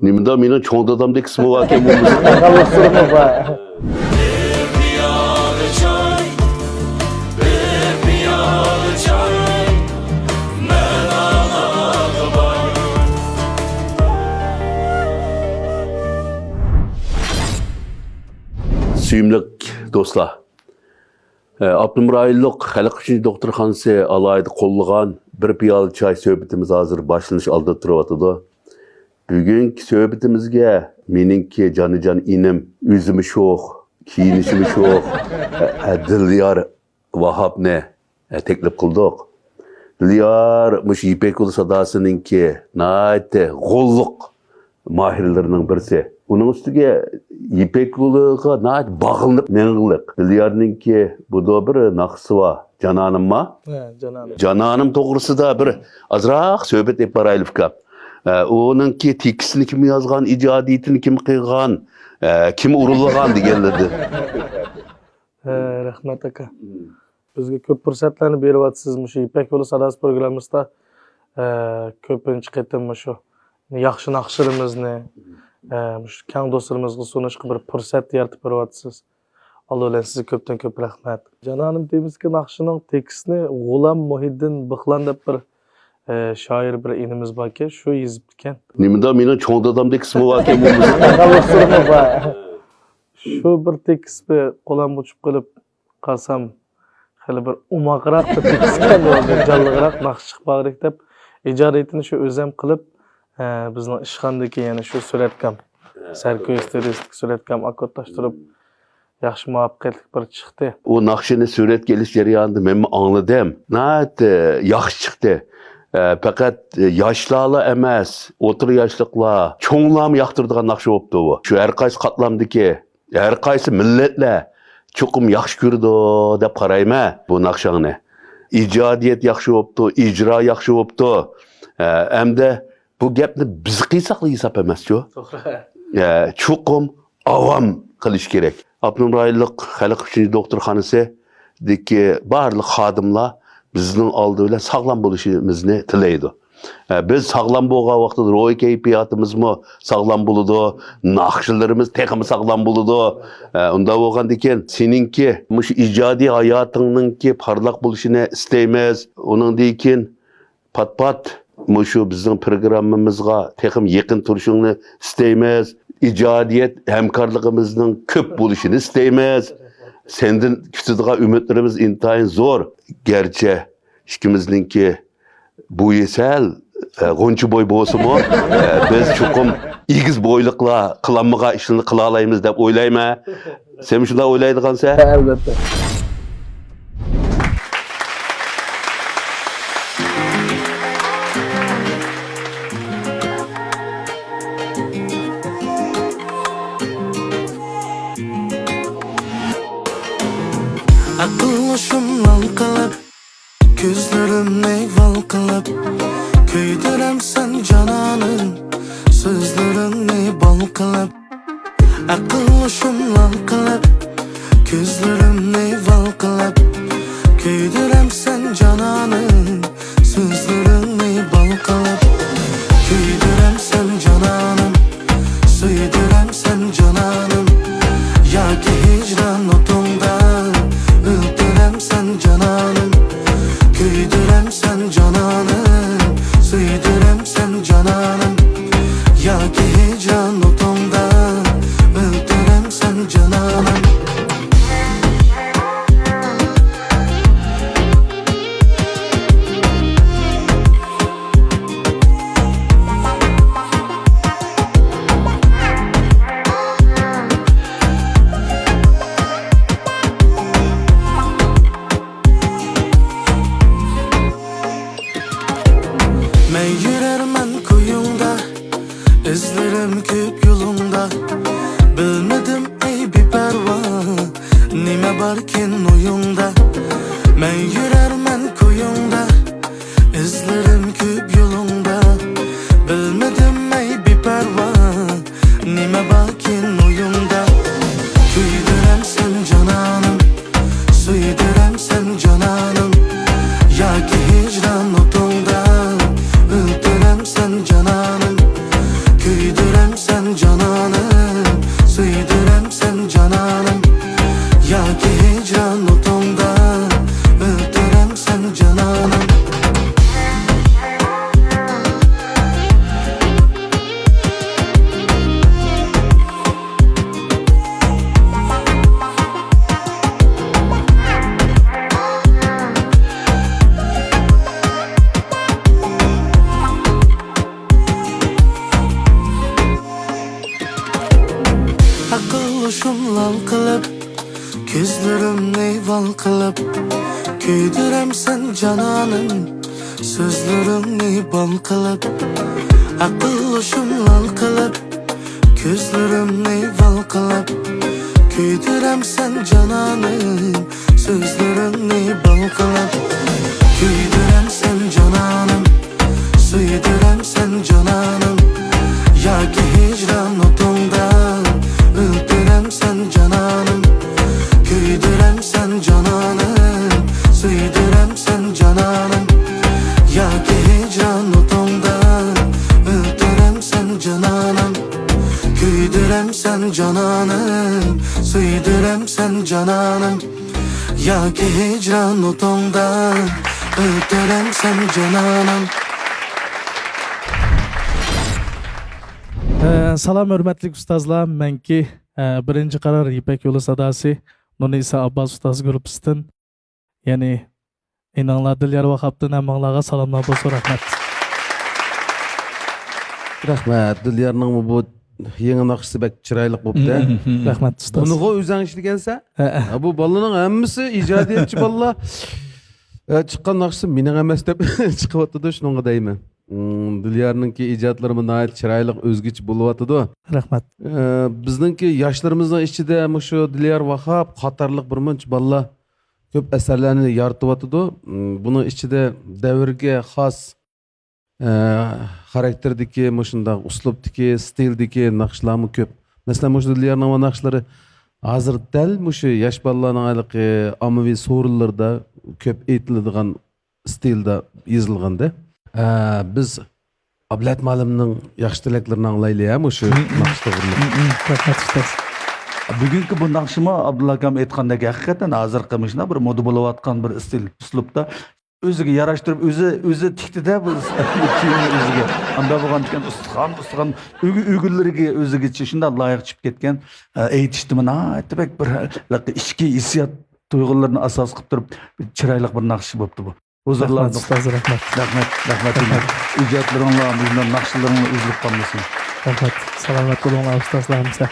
Nimda meni cho'ng dadamdek ismi bor ekan bu Suyumlik dostlar. Abdumrayillik Xalq uchun doktorxonasi alayida qo'llagan bir piyola choy suhbatimiz hozir boshlanish oldida turibdi. Bugungi suhbatimizga meningki jonijon inim, o'zimi sho'x, kiyinishim sho'x, Dilyor Vahobni taklif qildik. Dilyor mush Ipek Yo'li sadosininki nayte g'olliq mahirlarining birisi. Onun üstüge İpek Yo'liga nayt bağlanıp meng'liq. Dilyorninki bu da bir naqsi var. Janonim ma? Janonim. Janonim to'g'risida bir azroq suhbat deb boraylik. Onunki tekstini kim yozgan, ijodiyatini kim qilgan, kim urilgan deganlardi. Rahmat aka. Bizga ko'p fursatlarni beryapsiz shu İpek Yo'li sadosi programmasida ko'pincha qatim shu yaxshi naqshlarimizni shu kang do'stlarimizga sunishga bir fursat yaratib beryapsiz. Alloh bilan sizga ko'pdan ko'p rahmat. Janonim deymizki naqshining tekstini G'ulam Muhiddin Bixlan deb bir shoir bir inimiz borki, shu yozib ekan. Nimda meni cho'ng dadamdek ismi bor ekan bu Shu bir tekstni qo'lam uchib qilib qolsam, hali bir umaqroq tekstgan bo'ldi, jonliroq naqsh chiqib deb ijodiyatini shu o'zim qilib bizning ishxonadagi yana shu suratgam, sarko'y stilistik suratgam akkodlashtirib yaxshi muvaffaqiyatli bir chiqdi. O naqshini suratga olish jarayonida men angladim. Nayt yaxshi chiqdi. Faqat yoshlarla emas, o'tir yoshliqlar, cho'nglarni yoqtiradigan naqsh bo'libdi bu. Shu har qaysi qatlamdagi, har qaysi millatlar cho'qim yaxshi ko'rdi deb qarayman bu naqshangni. Ijodiyat yaxshi bo'libdi, ijro yaxshi bo'libdi. Hamda bu gapni biz qilsaqli hisob emas-ku. To'g'ri. Cho'qim avam qilish kerak. Abdumrayillik Xalq uchun doktorxonasi barliq xodimlar bizning oldi bilan sog'lom bo'lishimizni tilaydi. Biz sog'lom bo'lgan vaqtda ruhiy kayfiyatimizmi sog'lom bo'ladi, naqshlarimiz texmi sog'lom bo'ladi. Unda bo'lgandan keyin seninki mush ijodiy hayotingninki parlaq bo'lishini istaymiz. Uningdan keyin pat mushu bizning programmamizga texim yaqin turishingni istaymiz. İcadiyet hamkorligimizning ko'p bo'lishini istaymiz. Sendan kutadigan umidlarimiz intayin zo'r. Gerçi ikkimizningki bo'yi sal g'uncha bo'y bo'lsa-mu, biz cho'qim egiz bo'yliqlar qilamagan ishni qila olamiz deb o'ylayman. Sen shunday o'ylaydigansan? Albatta. Akıllaşımdan kalıp, gözlerimle valkılıp, köydürem sen cananın, sözlerimle balkılıp. Akıllaşımdan kalıp, gözlerimle valkılıp, köydürem sen cananın, sözlerimle balkılıp. Köydürem sen cananım, söydürem sen cananım, ya ki hicran otunda. Öldürem sen cananım, köydürem sen cananım, söydürem sen cananım, ya ki hicran otumda, öldürem sen cananım. Men yürermen kuyumda, izlerim köp yolunda. Bilmedim ey bir perva, nime barkin oyunda. Men yürermen kuyumda, izlerim köp yolunda. Bilmedim ey bir perva, nime barkin oyunda. Köydürem sen cananım, söydürem sen cananım, ya ki hicran otunda. Öldürem sen cananım, köydürem sen cananım, süydürem sen cananım. Yoki hicran o'tongda o'ldirem sen cananım. Akıllı lal qilib, ko'zlarimni val qilib, kuydirem sen cananım, so'zlarimni bal qilib. Akıllı lal qilib, ko'zlarimni val qilib, kuydirem sen cananım, so'zlarimni bal qilib. Kuydirem sen cananım, süydürem sen cananım. Yoki hicran o'tongda o'ldirem sen cananım. Kuydirem sen cananım, süydürem sen cananım. Yoki hicran o'tongda o'ldirem sen cananım. Kuydirem sen cananım, süydürem sen cananım. Yoki hicran o'tongda o'ldirem sen cananım. Salam hörmətli ustazlar, mənki birinci qarar İpek Yolu Sadası, Nuni İsa Abbas Ustaz Grupus'tan, yani inanlar Dilyar Vakap'tan əmanlağa salamlar bolsun, rahmet. Rahmat, Dilyarning bu yangi naqshisi bak chiroyli bo'libdi. Rahmet ustaz. Buni o'zing ishlagansa, bu bolaning hammasi ijodiyatchi bolalar. Chiqqan naqshisi mening emas deb chiqyapti-da, shunga deyman. Dilyarningki ijodlari nihoyat chiroyli, o'zgacha bo'lyapti-da. Rahmet. Bizningki yoshlarimizning ichida shu Dilyar Vahab qatorliq bir muncha bolalar ko'p asarlarni yorityapti-da. Buning ichida davrga xos xarakterdagi, shunday uslubdagi, stildagi naqshlarmi ko'p. Masalan, shu Dilyarning naqshlari hozir dal shu yosh bolalarning ommaviy so'rinlarda ko'p aytiladigan stilda yozilganda. Biz Ablat Malimning yaxshi tilaklarini anglaylik, shu naqsh to'g'ri. Rahmet ustaz. Bugungi bu naqshima Abdulla akam aytgandek haqiqatan hozirgi mishna bir moda bo'layotgan bir stil uslubda o'ziga yarashtirib o'zi tikdi-da bu o'ziga. Anda bo'lgan ekan ustigan uyg'unlariga o'zigacha shunday loyiq chiqib ketgan aytishdi mana aytibek bir ichki hissiyot tuyg'ularni asos qilib turib chiroyli bir naqsh bo'libdi bu. Huzurlar Ustaz, rahmet. rahmat. İcatlarınla, bizden naqshlarınla üzülüp kalmasın. Rahmet. Salamat olun ustazlarımıza.